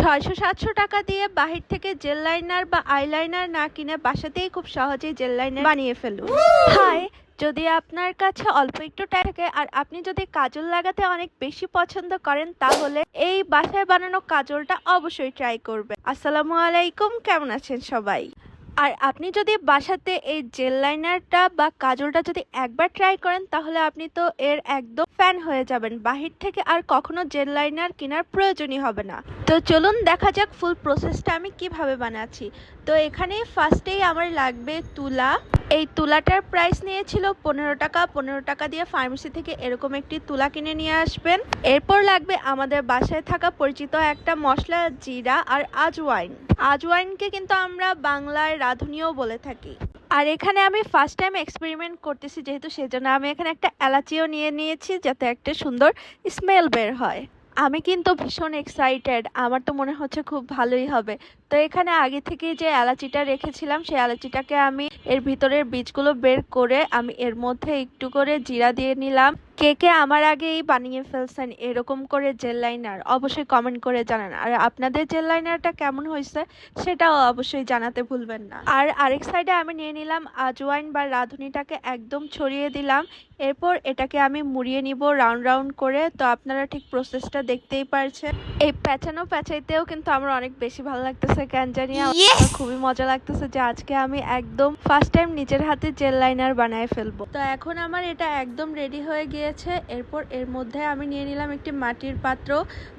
600-700 টাকা দিয়ে বাহির থেকে জেল লাইনার বা আইলাইনার না কিনে বাসাতেই খুব সহজেই জেল লাইনার বানিয়ে ফেলুন। হাই, যদি আপনার কাছে অল্প একটু টাকা থাকে আর আপনি যদি কাজল লাগাতে অনেক বেশি পছন্দ করেন, তাহলে এই বাসায় বানানো কাজলটা অবশ্যই ট্রাই করবেন। আসসালামু আলাইকুম, কেমন আছেন সবাই? আর আপনি যদি বাসাতে এই জেল লাইনারটা বা কাজলটা যদি একবার ট্রাই করেন, তাহলে আপনি তো এর একদম ফ্যান হয়ে যাবেন। বাহির থেকে আর কখনো জেল লাইনার কেনার প্রয়োজনই হবে না। তো চলুন দেখা যাক ফুল প্রসেসটা আমি কিভাবে বানাচ্ছি। তো এখানে ফার্স্টেই আমার লাগবে তুলা। এই তুলাটার প্রাইস নিয়েছিল 15 টাকা। 15 টাকা দিয়ে ফার্মেসি থেকে এরকম একটি তুলা কিনে নিয়ে আসবেন। এরপর লাগবে আমাদের বাসায় থাকা পরিচিত একটা মশলা, জিরা আর আজওয়াইন। আজওয়াইনকে কিন্তু আমরা বাংলায় রাঁধুনিও বলে থাকি। আর এখানে আমি ফার্স্ট টাইম এক্সপেরিমেন্ট করতেছি, যেহেতু সেজন্য আমি এখানে একটা এলাচিও নিয়ে নিয়েছি, যাতে একটা সুন্দর স্মেল বের হয়। আমি কিন্তু ভীষণ এক্সাইটেড, আমার তো মনে হচ্ছে খুব ভালোই হবে। তো এখানে আগে থেকে যে এলাচিটা রেখেছিলাম, সেই এলাচিটাকে আমি এর ভিতরের বীজগুলো বের করে আমি এর মধ্যে একটু করে জিরা দিয়ে নিলাম। কে কে আমার আগেই বানিয়ে ফেলছেন এরকম করে জেল লাইনার, অবশ্যই কমেন্ট করে জানান। আর আপনাদের জেল লাইনারটা কেমন হয়েছে সেটাও অবশ্যই জানাতে ভুলবেন না। আর আরেক সাইডে আমি নিয়ে নিলাম আজওয়াইন বা রাঁধুনিটাকে একদম ছড়িয়ে দিলাম। এরপর এটাকে আমি মুড়িয়ে নিব রাউন্ড রাউন্ড করে। তো আপনারা ঠিক প্রসেসটা দেখতেই পারছেন। এই প্যাঁচানো প্যাঁচাইতেও কিন্তু আমার অনেক বেশি ভালো লাগতেছে, কেন জানি আমার খুবই মজা লাগতেছে যে আজকে আমি একদম ফার্স্ট টাইম নিজের হাতে জেল লাইনার বানায় ফেলবো। তো এখন আমার এটা একদম রেডি হয়ে গিয়েছে। এরপর এর মধ্যে আমি নিয়ে নিলাম একটি মাটির পাত্র।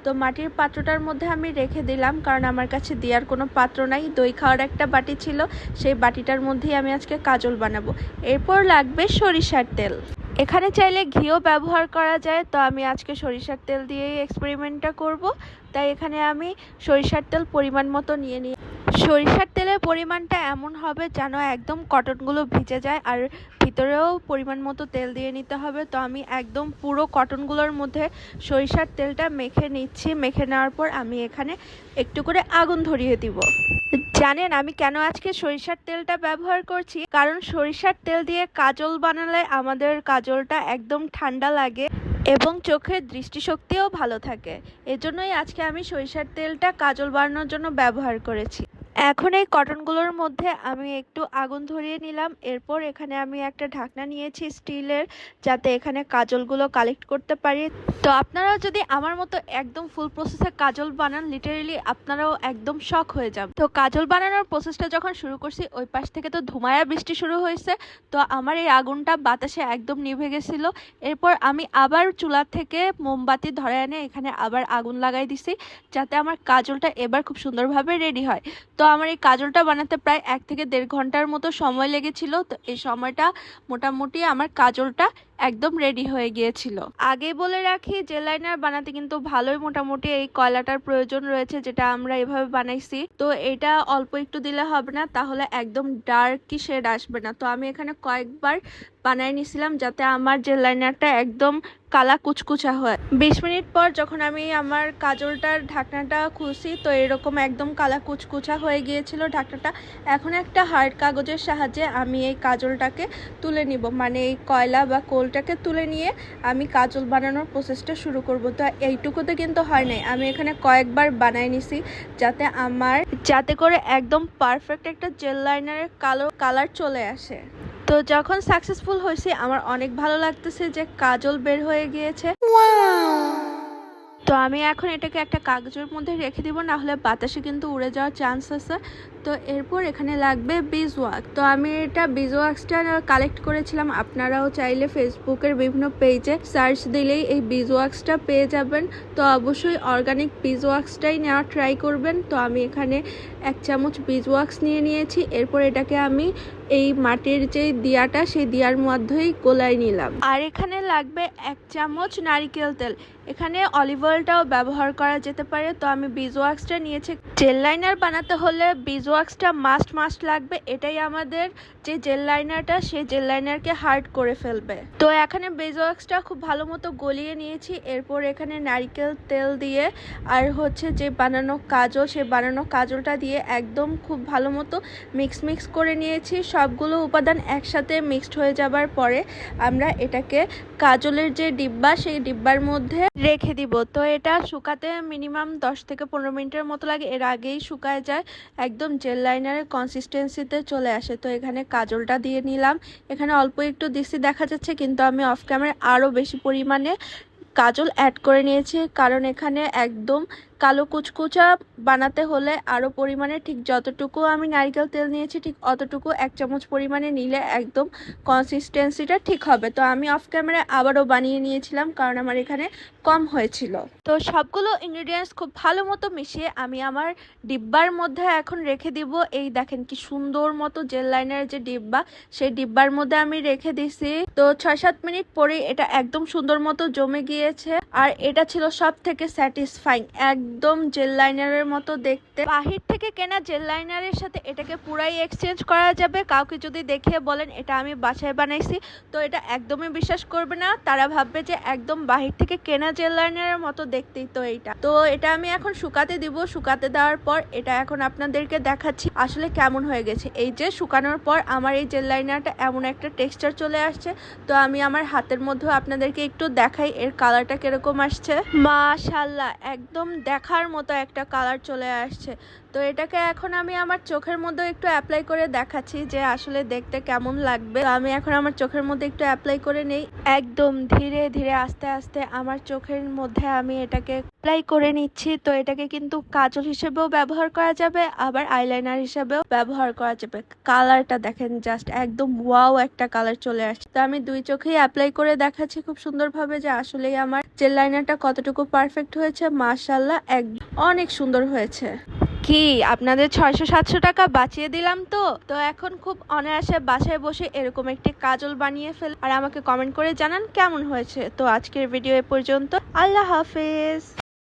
তো মাটির পাত্রটার মধ্যে আমি রেখে দিলাম, কারণ আমার কাছে দেওয়ার কোনো পাত্র নাই। দই খাওয়ার একটা বাটি ছিল, সেই বাটিটার মধ্যেই আমি আজকে কাজল বানাবো। এরপর লাগবে সরিষার তেল। এখানে চাইলে ঘিও ব্যবহার করা যায়, তো আমি আজকে সরিষার তেল দিয়েই এক্সপেরিমেন্টটা করব। তাই এখানে আমি সরিষার তেল পরিমাণ মতো নিয়ে নিই। সরিষার তেলের পরিমাণটা এমন হবে যেন একদম কটনগুলো ভিজে যায়, আর ভিতরেও পরিমাণ মতো তেল দিয়ে নিতে হবে। তো আমি একদম পুরো কটনগুলোর মধ্যে সরিষার তেলটা মেখে নিচ্ছি। মেখে নেওয়ার পর আমি এখানে একটু করে আগুন ধরিয়ে দিব। জানেন আমি কেন আজকে সরিষার তেলটা ব্যবহার করছি? কারণ সরিষার তেল দিয়ে কাজল বানালে আমাদের কাজলটা একদম ঠান্ডা লাগে এবং চোখের দৃষ্টিশক্তিও ভালো থাকে। এজন্যই আজকে আমি সরিষার তেলটা কাজল বানানোর জন্য ব্যবহার করেছি। এখন এই কটনগুলোর মধ্যে আমি একটু আগুন ধরিয়ে নিলাম। এরপর এখানে আমি একটা ঢাকনা নিয়েছি স্টিলের, যাতে এখানে কাজলগুলো কালেক্ট করতে পারি। তো আপনারাও যদি আমার মতো একদম ফুল প্রসেসে কাজল বানান, লিটারেলি আপনারাও একদম শক হয়ে যাবেন। তো কাজল বানানোর প্রসেসটা যখন শুরু করছি, ওই পাশ থেকে তো ধুমায়া বৃষ্টি শুরু হয়েছে। তো আমার এই আগুনটা বাতাসে একদম নিভে গেছিল। এরপর আমি আবার চুলা থেকে মোমবাতি ধরে এনে এখানে আবার আগুন লাগাই দিছি, যাতে আমার কাজলটা এবার খুব সুন্দরভাবে রেডি হয়। তো আমার এই কাজলটা বানাতে প্রায় 1 থেকে 1.5 ঘন্টার মতো সময় লেগেছিল। তো এই সময়টা মোটামুটি আমার কাজলটা একদম রেডি হয়ে গিয়েছিল। আগে বলে রাখি, জেল লাইনার বানাতে কিন্তু ভালোই মোটামুটি এই কয়লাটার প্রয়োজন রয়েছে, যেটা আমরা এভাবে বানাইছি। তো এটা অল্প একটু দিলে হবে না, তাহলে একদম ডার্কি শেড আসবে না। তো আমি এখানে কয়েকবার বানাই নিছিলাম, যাতে আমার জেল লাইনারটা একদম কালা কুচকুচা হয়। 20 মিনিট পর যখন আমি আমার কাজলটার ঢাকনাটা খুলছি, তো এরকম একদম কালা কুচকুচা হয়ে গিয়েছিল ঢাকনাটা। এখন একটা হার্ড কাগজের সাহায্যে আমি এই কাজলটাকে তুলে নিব, মানে এই কয়লা বা কোলটাকে তুলে নিয়ে আমি কাজল বানানোর প্রসেসটা শুরু করব। তো এইটুকুতে কিন্তু হয় নাই, আমি এখানে কয়েকবার বানাই নিছি, যাতে করে একদম পারফেক্ট একটা জেল লাইনারের কালার চলে আসে। তো যখন সাকসেসফুল হয়েছি, আমার অনেক ভালো লাগতেছে যে কাজল বের হয়ে গিয়েছে। তো আমি এখন এটাকে একটা কাগজের মধ্যে রেখে দিব, না হলে বাতাসে কিন্তু উড়ে যাওয়ার চান্স আছে। তো এরপর এখানে লাগবে বিজওয়াক্স। তো আমি এটা বিজওয়াক্সটা কালেক্ট করেছিলাম। আপনারাও চাইলে ফেসবুকের বিভিন্ন পেজে সার্চ দিলেই এই বিজওয়াক্সটা পেয়ে যাবেন। তো অবশ্যই অর্গানিক বিজওয়াক্সটাই নেওয়া ট্রাই করবেন। তো আমি এখানে 1 চামচ বিজওয়াক্স নিয়ে নিয়েছি। এরপর এটাকে আমি এই মাটির যে দিয়াটা, সেই দিয়ার মধ্যেই গোলাই নিলাম। আর এখানে লাগবে 1 চামচ নারিকেল তেল। এখানে অলিভ অয়েলটাও ব্যবহার করা যেতে পারে। তো আমি বিজওয়াক্সটা নিয়েছি। জেল লাইনার বানাতে হলে বিজওয়াক্সটা মাস্ট লাগবে। এটাই আমাদের যে জেল লাইনারটা, সেই জেল লাইনারকে হার্ড করে ফেলবে। তো এখানে বিজওয়াক্সটা খুব ভালো মতো গলিয়ে নিয়েছি। এরপর এখানে নারিকেল তেল দিয়ে আর হচ্ছে যে বানানো কাজল, সেই বানানো কাজলটা দিয়ে একদম খুব ভালো মতো মিক্স করে নিয়েছি। সবগুলো উপাদান একসাথে মিক্সড হয়ে যাবার পরে আমরা এটাকে কাজলের যে ডিব্বা, সেই ডিব্বার মধ্যে রেখে দিব। তো এটা শুকাতে মিনিমাম 10 থেকে 15 মিনিটের মতো লাগে, এর আগেই শুকায় যায়, একদম জেল লাইনারের কনসিস্টেন্সিতে চলে আসে। তো এখানে কাজলটা দিয়ে নিলাম, এখানে অল্প একটু দিছি দেখা যাচ্ছে, কিন্তু আমি অফ ক্যামেরা আরও বেশি পরিমাণে কাজল অ্যাড করে নিয়েছি, কারণ এখানে একদম কালো কুচকুচা বানাতে হলে আরও পরিমাণে ঠিক যতটুকু আমি নারকেল তেল নিয়েছি ঠিক অতটুকু 1 চামচ পরিমাণে নিলে একদম কনসিস্টেন্সিটা ঠিক হবে। তো আমি অফ ক্যামেরায় আবারও বানিয়ে নিয়েছিলাম, কারণ আমার এখানে কম হয়েছিল। তো সবগুলো ইনগ্রিডিয়েন্টস খুব ভালো মতো মিশিয়ে আমি আমার ডিব্বার মধ্যে এখন রেখে দিব। এই দেখেন কি সুন্দর মতো জেল লাইনারের যে ডিব্বা, সেই ডিব্বার মধ্যে আমি রেখে দিছি। তো 6-7 মিনিট পরে এটা একদম সুন্দর মতো জমে গিয়েছে, আর এটা ছিল সব থেকে স্যাটিসফাইং, একদম জেল লাইনারের মতো দেখতে। বাহির থেকে কেনা জেল লাইনারের সাথে এটাকে পুরাই এক্সচেঞ্জ করা যাবে। কাউকে যদি দেখে বলেন এটা আমি বাসায় বানাইছি, তো এটা একদমই বিশ্বাস করবে না, তারা ভাববে যে একদম বাহির থেকে কেনা জেল লাইনারের মতো দেখতেই তো এইটা। তো এটা আমি এখন শুকাতে দিব, শুকাতে দেওয়ার পর এটা এখন আপনাদেরকে দেখাচ্ছি আসলে কেমন হয়ে গেছে। এই যে শুকানোর পর আমার এই জেল লাইনারটা এমন একটা টেক্সচার চলে আসছে। তো আমি আমার হাতের মধ্যে আপনাদেরকে একটু দেখাই এর কালারটা কিরকম আসছে। মাশাআল্লাহ, একদম দেখার মতো একটা কালার চলে আসছে। তো এটাকে এখন আমি আমার চোখের মধ্যে একটু অ্যাপ্লাই করে দেখাচ্ছি যে আসলে দেখতে কেমন লাগবে। তো আমি এখন আমার চোখের মধ্যে একটু অ্যাপ্লাই করে নেই, একদম ধীরে ধীরে আস্তে আস্তে আমার চোখের মধ্যে আমি এটাকে অ্যাপ্লাই করে নিচ্ছি। তো এটাকে কিন্তু কাজল হিসেবেও ব্যবহার করা যাবে, আবার আইলাইনার হিসেবেও ব্যবহার করা যাবে। কালারটা দেখেন, জাস্ট একদম ওয়াও একটা কালার চলে আসছে। তো আমি দুই চোখেই অ্যাপ্লাই করে দেখাচ্ছি খুব সুন্দরভাবে যে আসলেই আমার জেল লাইনারটা কতটুকু পারফেক্ট হয়েছে। মাশাআল্লাহ, অনেক সুন্দর হয়েছে। কি আপনাদের 600-700 টাকা বাঁচিয়ে দিলাম। তো এখন খুব অনায়াসে বাসায় বসে এরকম একটি কাজল বানিয়ে ফেল, আর আমাকে কমেন্ট করে জানান কেমন হয়েছে। তো আজকের ভিডিও এ পর্যন্ত, আল্লাহ হাফেজ।